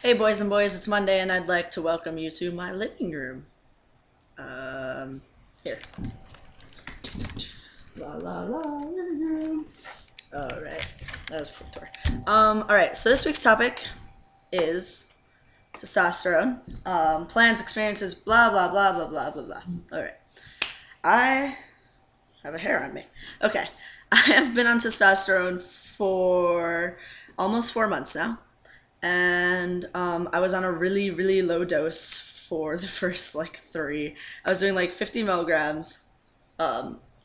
Hey boys and boys, it's Monday and I'd like to welcome you to my living room. Here. La la la, living room. Alright, that was a quick tour. Alright, so this week's topic is testosterone. Plans, experiences, blah blah blah blah blah blah blah. Alright. I have a hair on me. Okay. I have been on testosterone for almost 4 months now. And I was on a really, really low dose for the first, 3. I was doing, 50 milligrams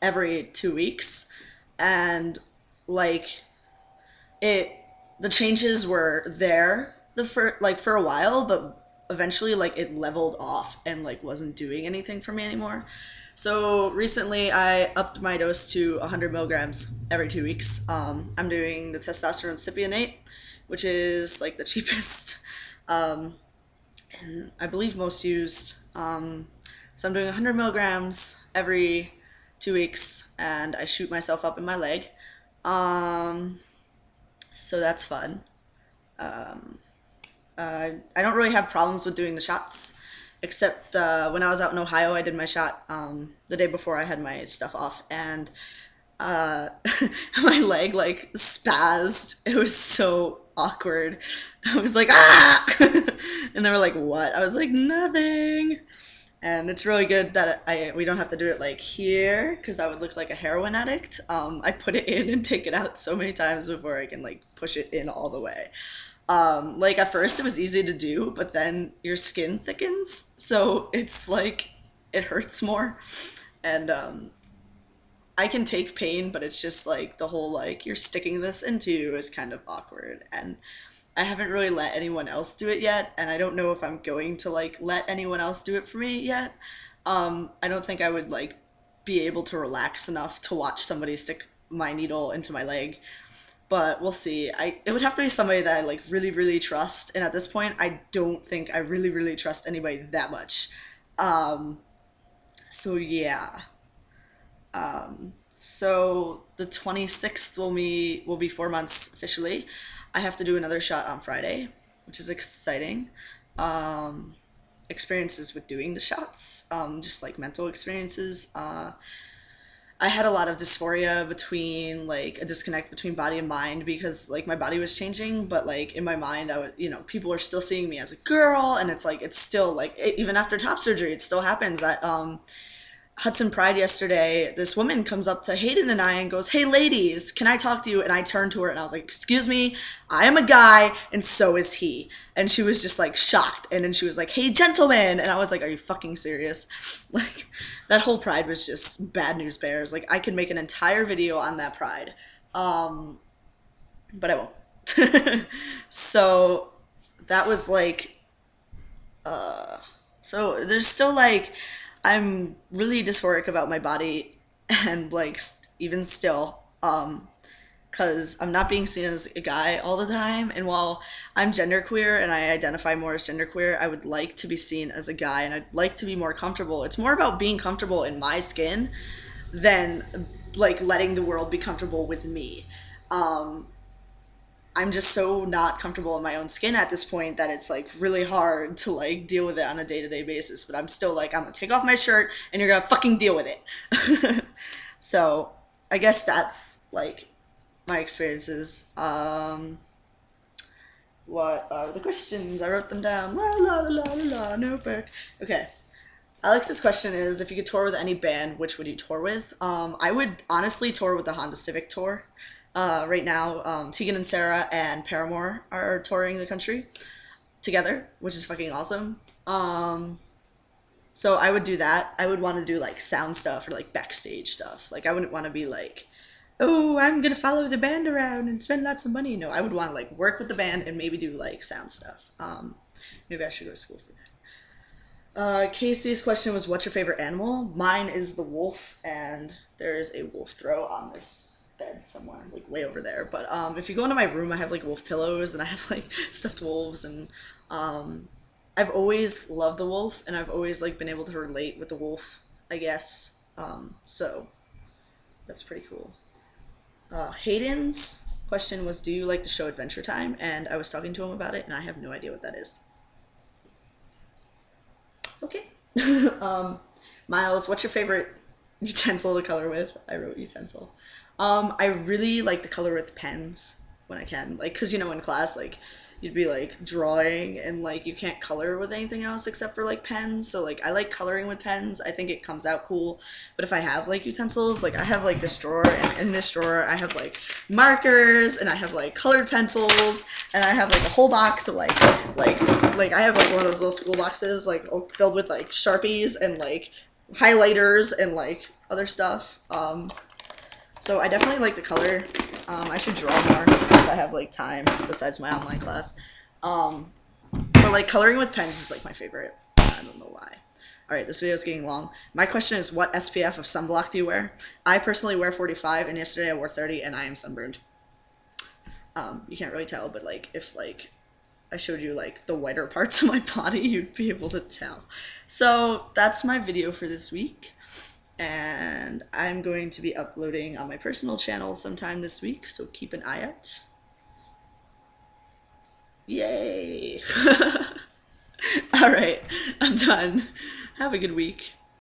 every 2 weeks. And, the changes were there for a while, but eventually, it leveled off and, wasn't doing anything for me anymore. So recently, I upped my dose to 100 milligrams every 2 weeks. I'm doing the testosterone cypionate, which is the cheapest, and I believe most used. So I'm doing 100 milligrams every 2 weeks, and I shoot myself up in my leg. So that's fun. I don't really have problems with doing the shots, except when I was out in Ohio, I did my shot the day before I had my stuff off, and my leg spazzed. It was so awkward. I was like, ah! And they were like, what? I was like, nothing. And it's really good that we don't have to do it here, because I would look like a heroin addict. I put it in and take it out so many times before I can push it in all the way. At first it was easy to do, but then your skin thickens, so it's it hurts more. And I can take pain, but it's just the whole you're sticking this into is kind of awkward, and I haven't really let anyone else do it yet, and I don't know if I'm going to let anyone else do it for me yet. I don't think I would be able to relax enough to watch somebody stick my needle into my leg, but we'll see. It would have to be somebody that I really, really trust, and at this point I don't think I really, really trust anybody that much. So yeah. So the 26th will be 4 months officially. I have to do another shot on Friday, which is exciting. Experiences with doing the shots, just mental experiences. I had a lot of dysphoria between a disconnect between body and mind, because my body was changing, but in my mind I was, people are still seeing me as a girl, and it's it's still even after top surgery it still happens. At Hudson Pride yesterday, this woman comes up to Haeden and I and goes, "Hey ladies, can I talk to you?" And I turned to her and I was like, "Excuse me, I am a guy and so is he." And she was just shocked, and then she was like, "Hey gentlemen," and I was like, "Are you fucking serious?" That whole Pride was just bad news bears. I could make an entire video on that Pride, but I won't. So that was so there's still I'm really dysphoric about my body, and even still, because I'm not being seen as a guy all the time, and while I'm genderqueer and I identify more as genderqueer, I would like to be seen as a guy, and I'd like to be more comfortable. It's more about being comfortable in my skin than letting the world be comfortable with me. I'm just so not comfortable in my own skin at this point that it's really hard to deal with it on a day-to-day basis, but I'm still I'm gonna take off my shirt and you're gonna fucking deal with it. So I guess that's my experiences. What are the questions? I wrote them down. La la la la la, notebook. Okay. Alex's question is, if you could tour with any band, which would you tour with? I would honestly tour with the Honda Civic tour. Right now, Tegan and Sarah and Paramore are touring the country together, which is fucking awesome. So I would do that. I would want to do sound stuff or backstage stuff. I wouldn't want to be oh, I'm gonna follow the band around and spend lots of money. No, I would want to work with the band and maybe do sound stuff. Maybe I should go to school for that. Casey's question was, what's your favorite animal? Mine is the wolf, and there is a wolf throw on this bed somewhere, way over there. But if you go into my room, I have wolf pillows, and I have stuffed wolves, and I've always loved the wolf, and I've always been able to relate with the wolf, I guess. So that's pretty cool. Haeden's question was, do you like the show Adventure Time? And I was talking to him about it, and I have no idea what that is. Okay. Miles, what's your favorite utensil to color with? I wrote utensil. I really like to color with pens when I can, like, cause in class, like, you'd be like drawing and like you can't color with anything else except for like pens, so like I like coloring with pens. I think it comes out cool. But if I have like utensils, like I have like this drawer, and in this drawer I have like markers, and I have like colored pencils, and I have like a whole box of like I have like one of those little school boxes like filled with like Sharpies and like highlighters and like other stuff. So I definitely like to color. I should draw more since I have like time besides my online class. But like coloring with pens is like my favorite. I don't know why. Alright, this video is getting long. My question is, what SPF of sunblock do you wear? I personally wear 45, and yesterday I wore 30, and I am sunburned. You can't really tell, but like if like I showed you like the whiter parts of my body, you'd be able to tell. So that's my video for this week. And I'm going to be uploading on my personal channel sometime this week, so keep an eye out. Yay! Alright, I'm done. Have a good week.